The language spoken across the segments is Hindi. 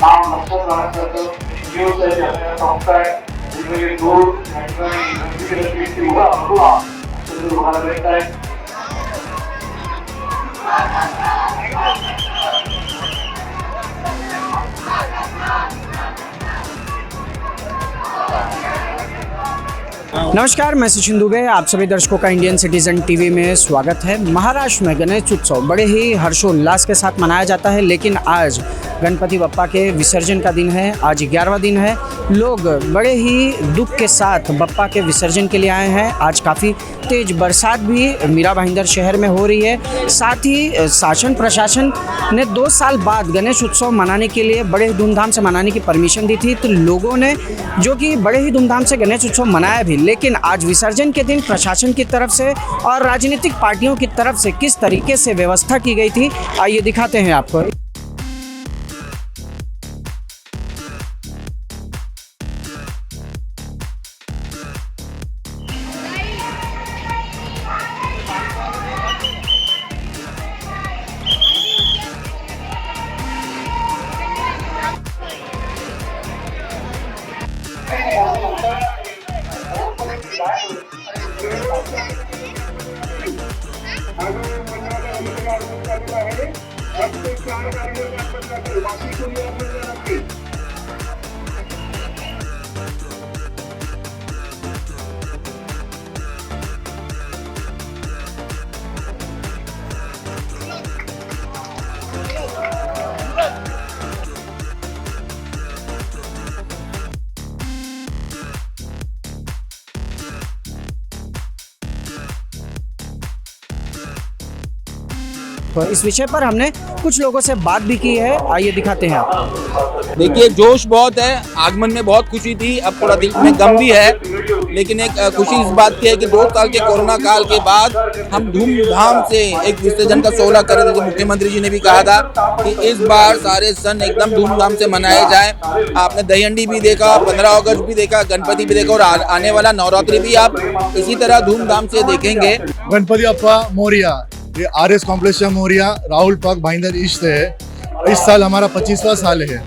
நாம் நஷ்டம் ஜீவசரி சம்ஸ்கார जिनमें दो हुआ रहता है। नमस्कार, मैं सचिन दुबे, आप सभी दर्शकों का इंडियन सिटीजन टीवी में स्वागत है। महाराष्ट्र में गणेश उत्सव बड़े ही हर्षोल्लास के साथ मनाया जाता है, लेकिन आज गणपति बप्पा के विसर्जन का दिन है। आज 11वां दिन है। लोग बड़े ही दुख के साथ बप्पा के विसर्जन के लिए आए हैं। आज काफ़ी तेज बरसात भी मीरा भाईंदर शहर में हो रही है। साथ ही शासन प्रशासन ने 2 साल बाद गणेश उत्सव मनाने के लिए बड़े धूमधाम से मनाने की परमिशन दी थी, तो लोगों ने जो कि बड़े ही धूमधाम से गणेश उत्सव मनाया भी, लेकिन आज विसर्जन के दिन प्रशासन की तरफ से और राजनीतिक पार्टियों की तरफ से किस तरीके से व्यवस्था की गई थी, आइए दिखाते हैं आपको। तो इस विषय पर हमने कुछ लोगों से बात भी की है, आइए दिखाते हैं आपको। देखिए, जोश बहुत है, आगमन में बहुत खुशी थी, अब थोड़ा दिल में गम भी है, लेकिन एक खुशी इस बात की है कि 2 साल के कोरोना काल के बाद हम धूमधाम से एक विसर्जन का 16 कर रहे थे। मुख्यमंत्री जी ने भी कहा था कि इस बार सारे सन एकदम धूमधाम से मनाए जाए। आपने दहीहंडी भी देखा, 15 अगस्त भी देखा, गणपति भी देखा, और आने वाला नवरात्रि भी आप इसी तरह धूमधाम से देखेंगे। गणपति बप्पा मोरिया, ये RS complex Morya, Rahul park Bhayandar east है। इस साल हमारा 25वां साल है।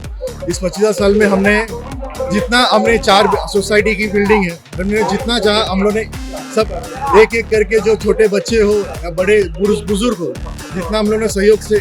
इस 25वां साल में हमने 4 सोसाइटी की बिल्डिंग है, हमने जितना चाहा हम लोग ने सब एक एक करके, जो छोटे बच्चे हो या बड़े बुजुर्ग हो, जितना हम लोग ने सहयोग से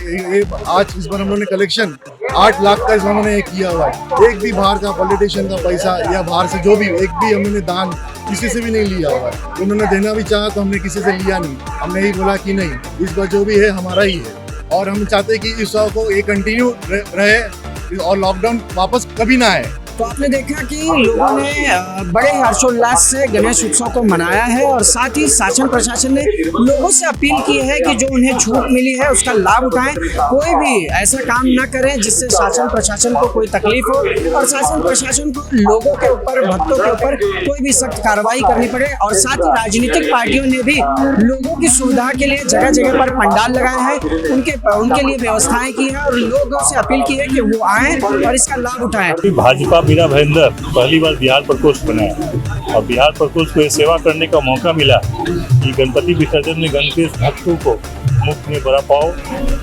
आज इस बार हम लोग ने कलेक्शन 8 लाख का इस बार हमने किया हुआ है। एक भी बाहर का पॉलिटिशियन का पैसा या बाहर से जो भी एक भी हमने दान किसी से भी नहीं लिया हुआ है। उन्होंने देना भी चाहा तो हमने किसी से लिया नहीं। हमने ही बोला कि नहीं, इस बार जो भी है हमारा ही है, और हम चाहते हैं कि इस साल को ये कंटिन्यू रहे और लॉकडाउन वापस कभी ना आए। तो आपने देखा कि लोगों ने बड़े हर्षोल्लास से गणेश उत्सव को मनाया है, और साथ ही शासन प्रशासन ने लोगों से अपील की है कि जो उन्हें छूट मिली है उसका लाभ उठाएं। कोई भी ऐसा काम न करें जिससे शासन प्रशासन को कोई तकलीफ हो, और शासन प्रशासन को लोगों के ऊपर, भक्तों के ऊपर कोई भी सख्त कार्रवाई करनी पड़े। और साथ ही राजनीतिक पार्टियों ने भी लोगों की सुविधा के लिए जगह जगह पर पंडाल लगाए हैं, उनके लिए व्यवस्थाएं की है, और लोगों से अपील की है कि वो आएँ और इसका लाभ उठाएं। भाजपा मीरा भाईंदर पहली बार बिहार प्रकोष्ठ बनाया, और बिहार प्रकोष्ठ को सेवा करने का मौका मिला कि गणपति विसर्जन में गणेश भक्तों को मुफ्त में बड़ा पाव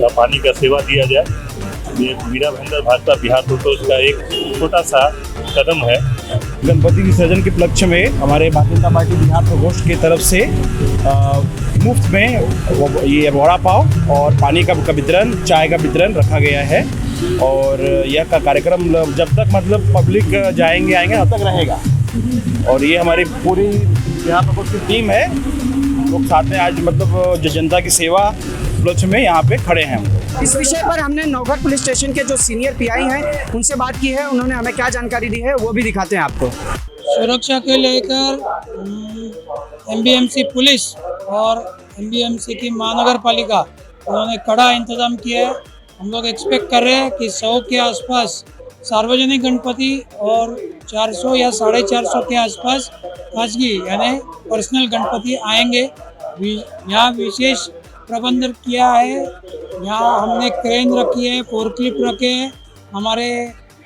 या पानी का सेवा दिया जाए। ये मीरा भाईंदर भाजपा बिहार प्रकोष्ठ का एक छोटा सा कदम है। गणपति विसर्जन के उपलक्ष्य में हमारे भारतीय जनता पार्टी बिहार प्रकोष्ठ की तरफ से मुफ्त में ये वड़ा पाव और पानी का वितरण, चाय का वितरण रखा गया है, और यह का कार्यक्रम जब तक मतलब पब्लिक आएंगे तब तक रहेगा। और ये हमारी पूरी बिहार प्रकोष्ठ की टीम है, लोग साथ में आज मतलब जो जनता की सेवा उपलक्ष्य में यहाँ पे खड़े हैं। इस विषय पर हमने नौगढ़ पुलिस स्टेशन के जो सीनियर PI हैं उनसे बात की है। उन्होंने हमें क्या जानकारी दी है वो भी दिखाते हैं आपको। सुरक्षा के लेकर MBMC पुलिस और MBMC की महानगर पालिका उन्होंने कड़ा इंतजाम किया है। हम लोग एक्सपेक्ट कर रहे हैं कि 100 के आसपास सार्वजनिक गणपति और 400 या 450 के आसपास खासगी यानी पर्सनल गणपति आएंगे। यहाँ विशेष प्रबंध किया है, यहाँ हमने क्रेन रखी है, फोर्कलिफ्ट रखे हैं, हमारे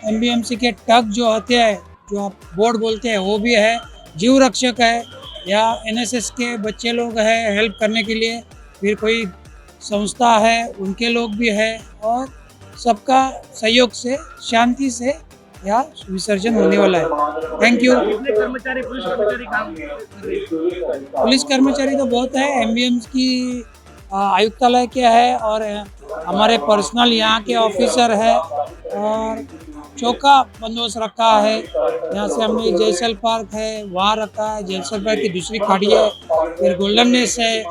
MBMC के टग जो होते हैं, जो आप बोर्ड बोलते हैं, वो भी है, जीव रक्षक है, या NSS के बच्चे लोग हैं हेल्प करने के लिए, फिर कोई संस्था है उनके लोग भी है, और सबका सहयोग से शांति से यह विसर्जन होने वाला है। Thank you. पुलिस कर्मचारी तो बहुत है, एमबीएम की आयुक्तालय के है और हमारे पर्सनल यहाँ के ऑफिसर है और चौका बंदोबस्त रखा है। यहाँ से हमने जयसल पार्क है वहाँ रखा है, जयसल पार्क की दूसरी खाड़ी है, फिर गोल्डन नेस है,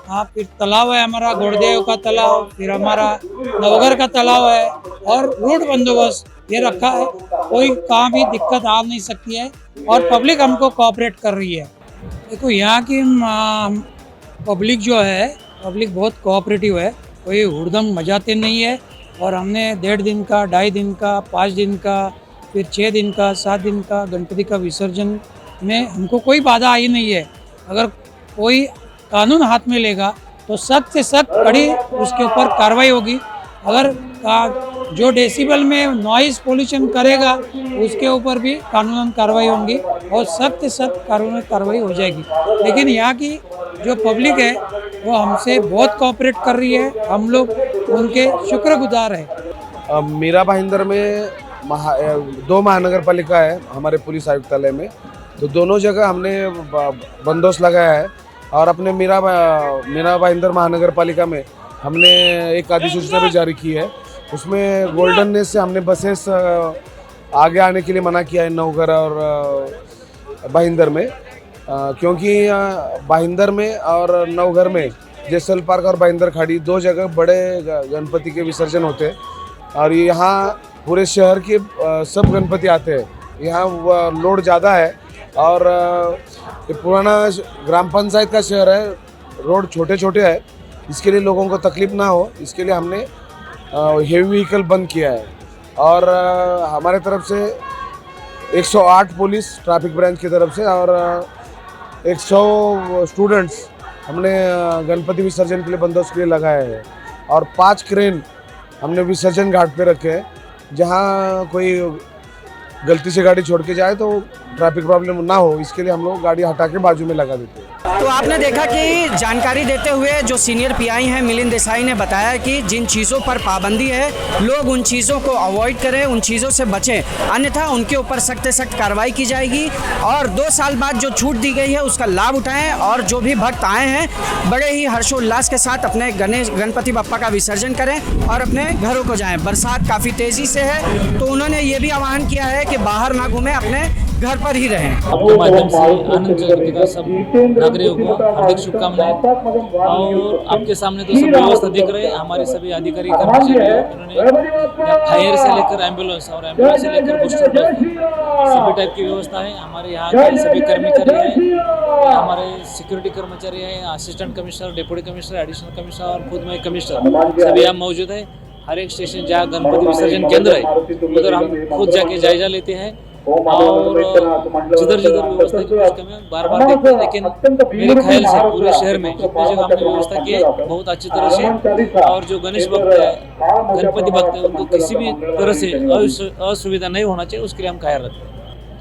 हाँ फिर तालाब है हमारा गोड़देव का तालाब, फिर हमारा नवगर का तालाब है और रूट बंदोबस्त ये रखा है। कोई कहाँ भी दिक्कत आ नहीं सकती है और पब्लिक हमको कोऑपरेट कर रही है। देखो यहाँ की पब्लिक जो है, पब्लिक बहुत कोऑपरेटिव है, कोई हुड़दंग मचाते नहीं है और हमने 1.5 दिन का, 2.5 दिन का, 5 दिन का, फिर 6 दिन का, 7 दिन का गणपति का विसर्जन में हमको कोई बाधा आई नहीं है। अगर कोई कानून हाथ में लेगा तो सख्त से सख्त कड़ी उसके ऊपर कार्रवाई होगी। अगर जो डेसिबल में नॉइज़ पोल्यूशन करेगा उसके ऊपर भी कानूनन कार्रवाई होगी और सख्त से सख्त कानूनी कार्रवाई हो जाएगी। लेकिन यहाँ की जो पब्लिक है वो हमसे बहुत कोऑपरेट कर रही है, हम लोग उनके शुक्रगुजार हैं। मीरा भाईंदर में 2 महानगर पालिका है हमारे पुलिस आयुक्तालय में, तो दोनों जगह हमने बंदोबस्त लगाया है और अपने मीरा भाईंदर महानगर पालिका में हमने एक अधिसूचना भी जारी की है। उसमें गोल्डन नेस से हमने बसेस आगे आने के लिए मना किया है नवगर और भाईंदर में, क्योंकि भाईंदर में और नवघर में जयसल पार्क और भाईंदर खाड़ी 2 जगह बड़े गणपति के विसर्जन होते हैं और यहाँ पूरे शहर के सब गणपति आते हैं। यहाँ लोड ज़्यादा है और ये पुराना ग्राम पंचायत का शहर है, रोड छोटे छोटे है, इसके लिए लोगों को तकलीफ ना हो इसके लिए हमने हेवी व्हीकल बंद किया है। और हमारे तरफ से 108 पुलिस ट्रैफिक ब्रांच की तरफ से और 100 स्टूडेंट्स हमने गणपति विसर्जन के लिए बंदोबस्त के लिए लगाए हैं और 5 क्रेन हमने विसर्जन घाट पे रखे हैं। जहाँ कोई गलती से गाड़ी छोड़ के जाए तो ट्रैफिक प्रॉब्लम ना हो इसके लिए हम लोग गाड़ी हटा के बाजू में लगा देते हैं। तो आपने देखा कि जानकारी देते हुए जो सीनियर पीआई हैं मिलिंद देसाई ने बताया कि जिन चीज़ों पर पाबंदी है लोग उन चीज़ों को अवॉइड करें, उन चीज़ों से बचें, अन्यथा उनके ऊपर सख्त से सख्त कार्रवाई की जाएगी और 2 साल बाद जो छूट दी गई है उसका लाभ उठाएं और जो भी भक्त आए हैं बड़े ही हर्षोल्लास के साथ अपने गणपति बप्पा का विसर्जन करें और अपने घरों को जाएं। बरसात काफ़ी तेज़ी से है तो उन्होंने ये भी आह्वान किया है कि बाहर ना घूमें, अपने घर पर ही रहें। आपके माध्यम से आनंद चतुर्थी का सब नागरिकों को हार्दिक शुभकामनाएं। और आपके सामने तो सब व्यवस्था दिख रहे हैं, हमारे सभी अधिकारी कर्मचारी उन्होंने फायर से लेकर एम्बुलेंस और एम्बुलेंस से लेकर बूस्टर डोज सभी टाइप की व्यवस्था है। हमारे यहाँ के सभी कर्मचारी हैं, हमारे सिक्योरिटी कर्मचारी हैं, assistant commissioner, deputy commissioner, additional commissioner और खुद में कमिश्नर सभी यहाँ मौजूद है। हर एक स्टेशन जहाँ गणपति विसर्जन केंद्र है उधर हम खुद जाके जायजा लेते हैं और जिधर व्यवस्था की कुछ कमी बार देखते हैं। लेकिन मेरे ख्याल से पूरे शहर में जितनी जगह हमने व्यवस्था की है बहुत अच्छी तरह से, और जो गणेश भक्त है, गणपति भक्त है, उनको किसी भी तरह से असुविधा नहीं होना चाहिए उसके लिए हम ख्याल रखते हैं।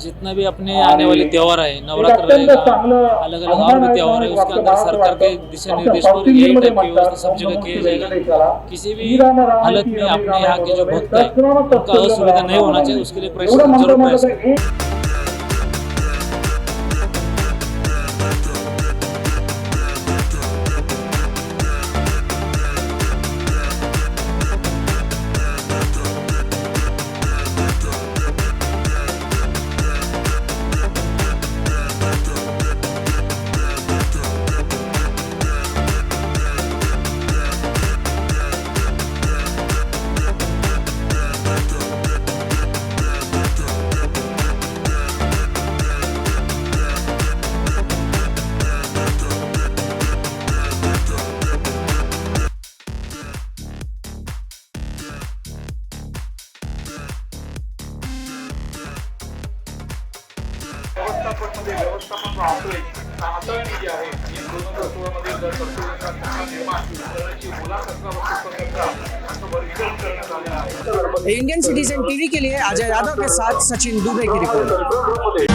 जितना भी अपने आने वाले त्यौहार है, नवरात्र रहेगा, अलग अलग और भी त्यौहार है, उसके अंदर सरकार के दिशा निर्देश पर यही टाइप की व्यवस्था सब जगह किया जाएगा। किसी भी हालत में अपने यहाँ के जो भक्त है उनका असुविधा नहीं होना चाहिए उसके लिए प्रयास जरूर प्रयास करें। व्यवस्थापन राहतोय हाताळणी जी आहे ही 2016 मध्ये इंडियन सिटीजन टीवी के लिए अजय यादव के साथ सचिन दुबे की रिपोर्ट।